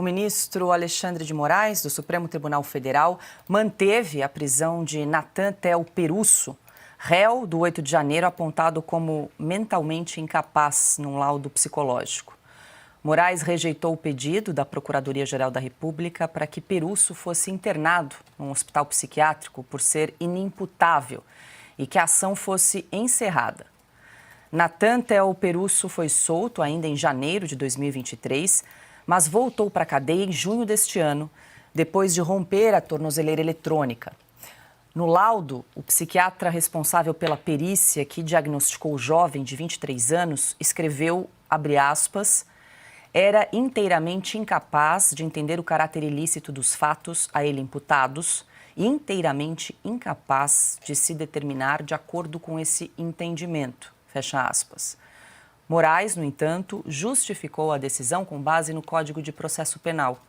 ministro Alexandre de Moraes, do Supremo Tribunal Federal, manteve a prisão de Natan Tel Perusso, réu do 8 de janeiro, apontado como mentalmente incapaz num laudo psicológico. Moraes rejeitou o pedido da Procuradoria-Geral da República para que Perusso fosse internado num hospital psiquiátrico por ser inimputável e que a ação fosse encerrada. Natan Tel Perusso foi solto ainda em janeiro de 2023, mas voltou para a cadeia em junho deste ano, depois de romper a tornozeleira eletrônica. No laudo, o psiquiatra responsável pela perícia que diagnosticou o jovem de 23 anos escreveu, abre aspas, era inteiramente incapaz de entender o caráter ilícito dos fatos a ele imputados e inteiramente incapaz de se determinar de acordo com esse entendimento. Fecha aspas. Moraes, no entanto, justificou a decisão com base no Código de Processo Penal.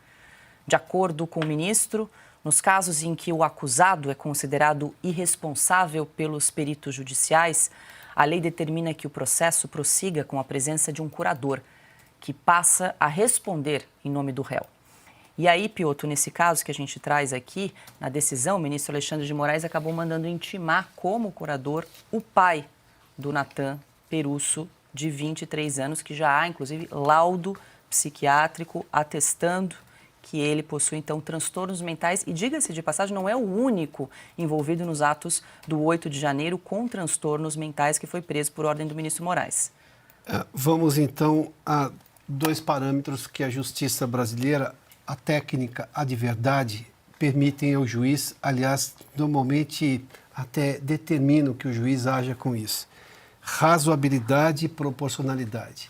De acordo com o ministro, nos casos em que o acusado é considerado irresponsável pelos peritos judiciais, a lei determina que o processo prossiga com a presença de um curador, que passa a responder em nome do réu. E aí, Piotr, nesse caso que a gente traz aqui, na decisão, o ministro Alexandre de Moraes acabou mandando intimar como curador o pai do Natan Perusso, de 23 anos, que já há, inclusive, laudo psiquiátrico atestando que ele possui, então, transtornos mentais. E, diga-se de passagem, não é o único envolvido nos atos do 8 de janeiro com transtornos mentais que foi preso por ordem do ministro Moraes. Vamos, então, a dois parâmetros que a justiça brasileira, a técnica, a de verdade, permitem ao juiz, aliás, normalmente até determinam que o juiz haja com isso. Razoabilidade e proporcionalidade.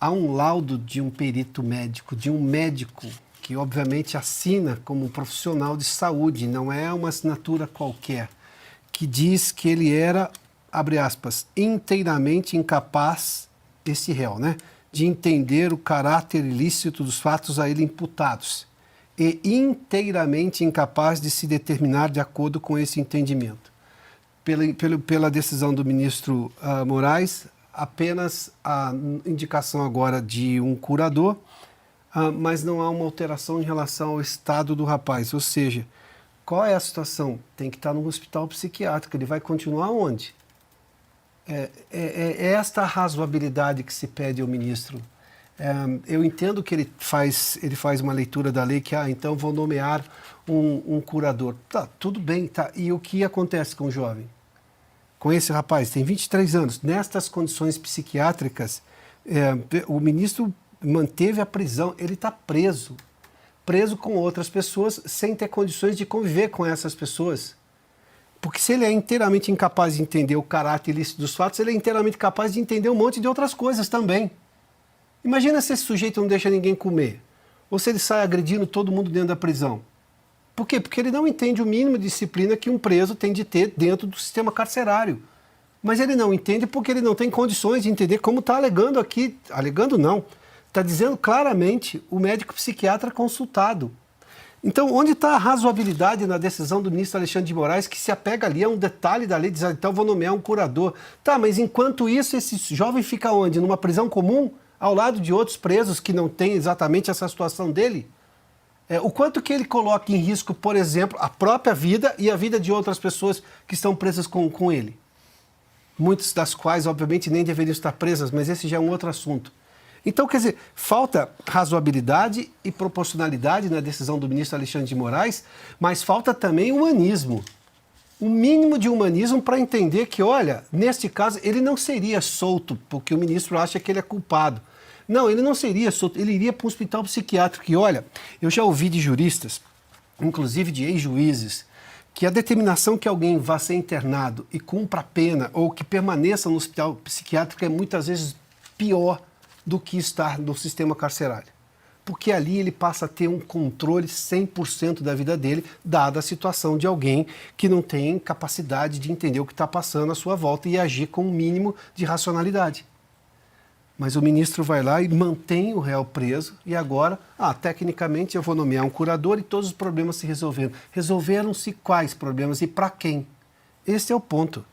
Há um laudo de um perito médico, de um médico, que obviamente assina como profissional de saúde, não é uma assinatura qualquer, que diz que ele era, abre aspas, inteiramente incapaz, esse réu, né, de entender o caráter ilícito dos fatos a ele imputados e inteiramente incapaz de se determinar de acordo com esse entendimento. Pela decisão do ministro Moraes, apenas a indicação agora de um curador, mas não há uma alteração em relação ao estado do rapaz. Ou seja, qual é a situação? Tem que estar no hospital psiquiátrico. Ele vai continuar onde? É esta razoabilidade que se pede ao ministro. Eu entendo que ele faz uma leitura da lei que, então vou nomear um curador. Tá, tudo bem, tá. E o que acontece com o jovem? Com esse rapaz, tem 23 anos, nestas condições psiquiátricas, o ministro manteve a prisão, ele está preso com outras pessoas, sem ter condições de conviver com essas pessoas. Porque se ele é inteiramente incapaz de entender o caráter ilícito dos fatos, ele é inteiramente capaz de entender um monte de outras coisas também. Imagina se esse sujeito não deixa ninguém comer, ou se ele sai agredindo todo mundo dentro da prisão. Por quê? Porque ele não entende o mínimo de disciplina que um preso tem de ter dentro do sistema carcerário. Mas ele não entende porque ele não tem condições de entender, como está alegando aqui. Alegando não. Está dizendo claramente o médico psiquiatra consultado. Então, onde está a razoabilidade na decisão do ministro Alexandre de Moraes, que se apega ali a um detalhe da lei, diz, então vou nomear um curador. Tá, mas enquanto isso, esse jovem fica onde? Numa prisão comum, ao lado de outros presos que não têm exatamente essa situação dele? O quanto que ele coloca em risco, por exemplo, a própria vida e a vida de outras pessoas que estão presas com ele. Muitas das quais, obviamente, nem deveriam estar presas, mas esse já é um outro assunto. Então, quer dizer, falta razoabilidade e proporcionalidade na decisão do ministro Alexandre de Moraes, mas falta também humanismo. Um mínimo de humanismo para entender que, olha, neste caso, ele não seria solto, porque o ministro acha que ele é culpado. Não, ele não seria solto, ele iria para um hospital psiquiátrico. E olha, eu já ouvi de juristas, inclusive de ex-juízes, que a determinação que alguém vá ser internado e cumpra a pena ou que permaneça no hospital psiquiátrico é muitas vezes pior do que estar no sistema carcerário. Porque ali ele passa a ter um controle 100% da vida dele, dada a situação de alguém que não tem capacidade de entender o que está passando à sua volta e agir com um mínimo de racionalidade. Mas o ministro vai lá e mantém o réu preso e agora, tecnicamente eu vou nomear um curador e todos os problemas se resolveram. Resolveram-se quais problemas e para quem? Esse é o ponto.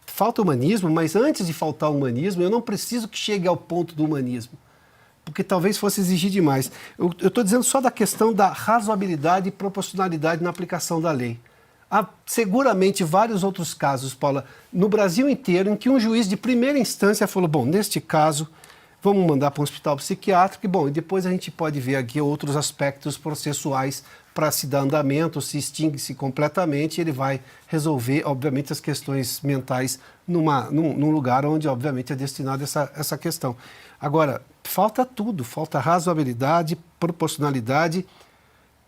Falta humanismo, mas antes de faltar humanismo, eu não preciso que chegue ao ponto do humanismo. porque talvez fosse exigir demais. Eu estou dizendo só da questão da razoabilidade e proporcionalidade na aplicação da lei. Há seguramente vários outros casos, Paula, no Brasil inteiro, em que um juiz de primeira instância falou, bom, neste caso, vamos mandar para um hospital psiquiátrico, e bom, e depois a gente pode ver aqui outros aspectos processuais para se dar andamento, se extingue-se completamente, ele vai resolver, obviamente, as questões mentais num lugar onde, obviamente, é destinado essa questão. Agora, falta tudo, falta razoabilidade, proporcionalidade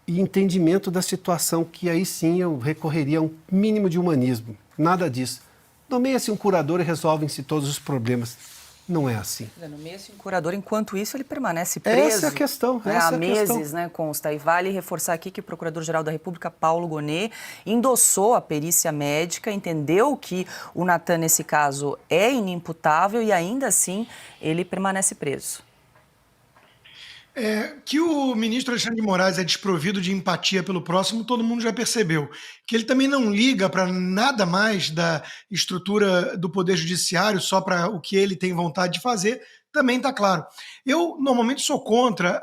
e entendimento da situação, que aí sim eu recorreria a um mínimo de humanismo. Nada disso. Nomeia-se um curador e resolvem-se todos os problemas. Não é assim. Nomeia-se um curador, enquanto isso ele permanece preso. Essa é a questão. Há meses, né, consta. E vale reforçar aqui que o Procurador-Geral da República, Paulo Gonet, endossou a perícia médica, entendeu que o Natan, nesse caso, é inimputável e ainda assim ele permanece preso. Que o ministro Alexandre de Moraes é desprovido de empatia pelo próximo, todo mundo já percebeu. Que ele também não liga para nada mais da estrutura do Poder Judiciário, só para o que ele tem vontade de fazer, também está claro. Eu, normalmente, sou contra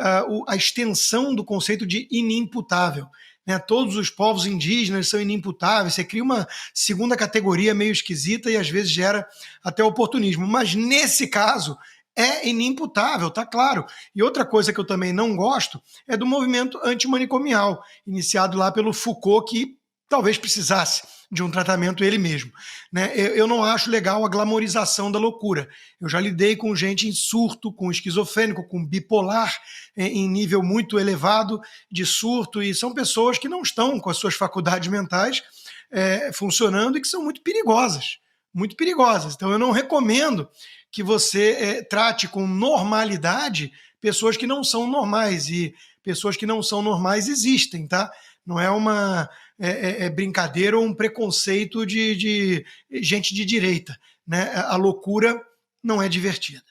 a extensão do conceito de inimputável. Né? Todos os povos indígenas são inimputáveis, você cria uma segunda categoria meio esquisita e, às vezes, gera até oportunismo. Mas, nesse caso, é inimputável, tá claro. E outra coisa que eu também não gosto é do movimento antimanicomial, iniciado lá pelo Foucault, que talvez precisasse de um tratamento ele mesmo. Né? Eu não acho legal a glamorização da loucura. Eu já lidei com gente em surto, com esquizofrênico, com bipolar, em nível muito elevado de surto, e são pessoas que não estão com as suas faculdades mentais funcionando e que são muito perigosas. Muito perigosas. Então eu não recomendo que você trate com normalidade pessoas que não são normais, e pessoas que não são normais existem, tá? Não é uma brincadeira ou um preconceito de gente de direita, né? A loucura não é divertida.